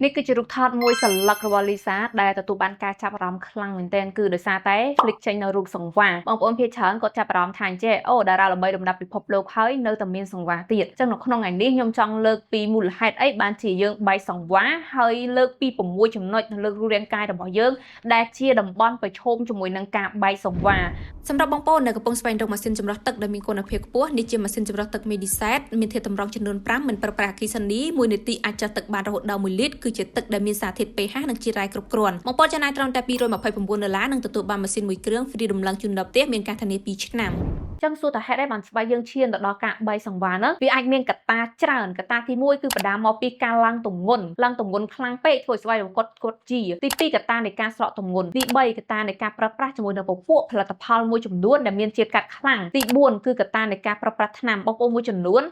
នេះគឺជារូបថតមួយសន្លឹករបស់លីសាដែលទទួលបានការចាប់អារម្មណ៍ខ្លាំងមែនទែនគឺដោយសារតែ flick ចេញនៅរូបសង្វាបងប្អូនភាគច្រើនគាត់ចាប់អារម្មណ៍ថាអញ្ចេះអូតារាល្បីលំដាប់ពិភពលោកហើយនៅតែមានសង្វាទៀតអញ្ចឹងនៅក្នុងថ្ងៃនេះខ្ញុំចង់លើកពីមូលហេតុអីបានជាយើងបែកសង្វាហើយលើកពី6ចំណុចនៅលើរូបរាងកាយរបស់យើងដែលជាតំបន់ប្រឈមជាមួយនឹងការបែកសង្វាសម្រាប់បងប្អូនដែលកំពុងស្វែងរកម៉ាស៊ីនចម្រោះទឹកដែលមានគុណភាពខ្ពស់នេះជាម៉ាស៊ីនចម្រោះទឹក Mediset មានធាតុតម្រង់ចំនួន5មិនប្រើប្រាស់អគ្គិសនី1នាទីអាចចុះទឹកបានរហូតដល់1លីត្រគឺជាទឹកដែលមានសារធាតុ pH និងជាតិរ៉ែគ្រប់គ្រាន់បងប្អូនចំណាយត្រឹមតែ$229នឹងទទួលបានម៉ាស៊ីនមួយគ្រឿងហ្វ្រីដំឡើងជូនដល់ផ្ទះមានការធានា2ឆ្នាំចឹងសួរតាហេតុអីបានស្បែកយើងឈានទៅដល់ការបែកសង្វាហ្នឹងវាអាចមានកត្តាច្រើនកត្តាទី1គឺបណ្ដាលមកពីការឡើងទម្ងន់ខ្លាំងពេកធ្វើឲ្យស្បែករបស់គាត់ជាទី2កត្តានៃការស្រកទម្ងន់ទី3កត្តានៃការប្រើប្រាស់ជាមួយនឹងពពួកផលិតផលមួយចំនួនដែលមានជាតិកាត់ខ្លាំងទី4គឺកត្តានៃការប្រើប្រាស់ថ្នាំបងប្អូនមួយចំនួន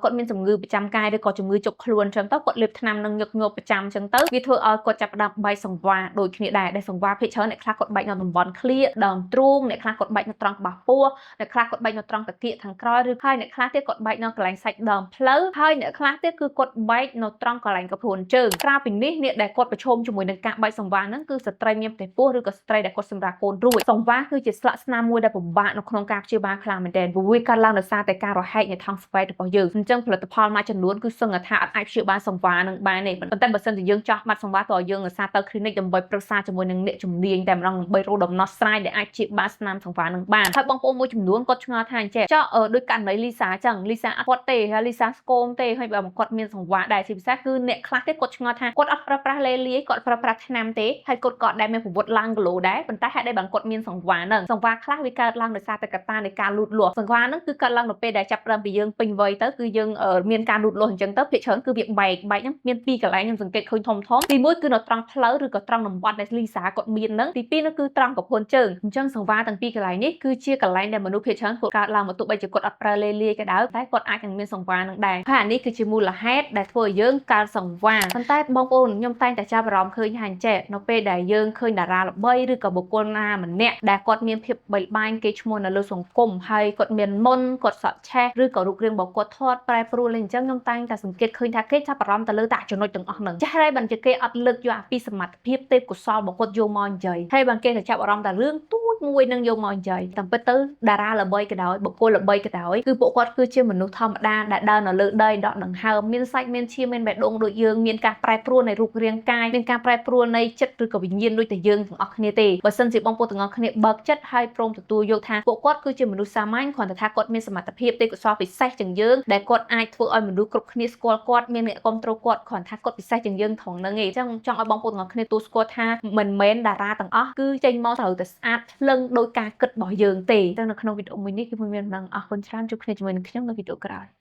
គាត់មានជំងឺប្រចាំកាយឬក៏ជំងឺជប់ខ្លួនចឹងទៅគាត់លេបថ្នាំនឹងញឹកញាប់ប្រចាំចឹងទៅវាធ្វើឲ្យគាត់ចាប់ផ្ដើមបែកសង្វាដូចគ្នាដែរដែលសង្វាភាគច្រើនអ្នកខ្លះគាត់បែកនៅតំបន់ឃ្លៀដើមទ្រូងអ្នកខ្លះគាត់បែកនៅត្រង់ក្បាលពោះអ្នកខ្លះគាត់បែកនៅត្រង់តាគៀកខាងក្រោយឬហើយអ្នកខ្លះទៀតគាត់បែកនៅកន្លែងសាច់ដើមផ្លូវហើយអ្នកខ្លះទៀតគឺគាត់បែកនៅត្រង់កន្លែងកពួនជើងក្រៅពីនេះអ្នកដែលគាត់ប្រឈមជាមួយនឹងការបែកសង្វាហ្នឹងគឺស្ត្រីមានផ្ទៃពោះឬក៏ស្ត្រីដែលគាត់សម្រាប់កូនរួចសង្វាគឺជាស្លាកស្នាមមួយដែលពិបាកនៅក្នុងការព្យាបាលខ្លាំងមែនទែនព្រោះវាកើតឡើងដោយសារតែការរហែកនៃថង់ស្វែតរបស់យើងអញ្ចឹងផលិតផលមួយចំនួនគឺសឹងថាអត់អាចព្យាបាលសង្វានឹងបានទេប៉ុន្តែបើសិនជាយើងចោះបាត់សង្វាក៏យើងឧស្សាហ៍ទៅ clinic ដើម្បីប្រឹក្សាជាមួយនឹងអ្នកជំនាញតែម្ដងដើម្បីរកដំណោះស្រាយដែលអាចព្យាបាលស្នាមសង្វានឹងបានហើយបងប្អូនមួយចំនួនគាត់ឆ្ងល់ថាអញ្ចឹងចុះដោយករណីលីសាអញ្ចឹងលីសាអត់គាត់ទេហើយលីសាស្គមទេហើយបើគាត់មានសង្វាដែរជាពិសេសគឺអ្នកខ្លះទេគាត់ឆ្ងល់ថាគាត់អត់ប្រើប្រាស់លេលាយគាត់ប្រើប្រាស់ថ្នាំទេហើយគាត់ក៏ដែរមានប្រវត្តិឡើងគីឡូដែរប៉ុន្តែហេតុអីបានគាត់មានសង្វាហ្នឹងសង្វាខ្លះវាកើតឡើងដោយសារតែកត្តានៃការលូតលាស់សង្វាហ្នឹងគឺកើតឡើងនៅពេលដែលចាប់ផ្ដើមពីយើងពេញវ័យទៅគឺយើងមានការលូតលាស់អញ្ចឹងទៅភាគច្រើនគឺវាបែកហ្នឹងមានពីរកន្លែងខ្ញុំសង្កេតឃើញធំទី1គឺនៅត្រង់ផ្លូវឬក៏ត្រង់តំបន់ដែលលីសាគាត់មានហ្នឹងទី2នោះគឺត្រង់កពួនជើងអញ្ចឹងសង្វាទាំងពីរកន្លែងនេះគឺជាកន្លែងដែលមនុស្សភាគច្រើនគាត់កើតឡើងមកទោះបីជាគាត់អត់ប្រើលេលាយក៏ដោយតែគាត់អាចនឹងមានសង្វានឹងដែរហើយអានេះគឺជាមូលហេតុដែលធ្វើឲ្យយើងកើតសង្វាប៉ុន្តែបងប្អូនខ្ញុំតែងតែចាប់អារម្មណ៍ឃើញថាអញ្ចេះនៅពេលដែលយើងឃើញតារាល្បីឬក៏បុគ្គលណាម្នាក់ដែលគាត់មានភាពបិលបាញគេឈ្មោះនៅលើសង្គមហើយគាត់មានមុនគាត់សក់ឆេះឬក៏រូបរាងរបស់គាត់ធាត់ប្រែប្រួលអញ្ចឹងខ្ញុំតែងតែសង្កេតឃើញថាគេចាប់អារម្មណ៍ទៅលើតាចំណុចទាំងអស់ហ្នឹងចាស់ហើយបានជាគេអត់លើកយកអាពីសមត្ថភាពទេពកោសលរបស់គាត់យកមកនិយាយហើយបានគេទៅចាប់អារម្មណ៍តែរឿងទូចមួយនឹងយកមកនិយាយតាមពិតទៅតារាល្បីក៏ដោយបុគ្គលល្បីក៏ដោយគឺពួកគាត់គឺជាមនុស្សធម្មតាដែលដើរនៅលើដីដកដង្ហើមមានសាច់មានឈាមមានបេះដូងដូចយើងមានការប្រែប្រួលនៃរូបរាងកាយមានការប្រែប្រួលនៃចិត្តឬក៏វិញ្ញាណដូចតែយើងទាំងអស់គ្នាទេបើសិនជាបងប្អូនទាំងអស់គ្នាបើកចិត្តហើយព្រមទទួលយកថាពួកគាត់គឺជាមនុស្សសាមញ្ញគ្រាន់តែថាគាត់មានសមត្ថភាពទេពកោសល្យពិសេសជាងយើងដែលគាត់អាចធ្វើឲ្យមនុស្សគ្រប់គ្នាស្គាល់គាត់មានអ្នកគ្រប់គ្រងគាត់គ្រាន់ថាគាត់ពិសេសជាងយើងត្រង់ហ្នឹងឯងអញ្ចឹងចង់ឲ្យបងប្អូនទាំងអស់គ្នាទូស្គាល់ថាមិនមែនតារាទាំងអស់គឺចេញមកត្រូវតែស្អាតភ្លឹងដោយការគិតរបស់យើងទេអញ្ចឹងនៅក្នុងវីដេអូមួយនេះគឺមានដំណឹងអរគុណច្រើនជួបគ្នាជាមួយនឹងខ្ញុំនៅវីដេអូក្រោយ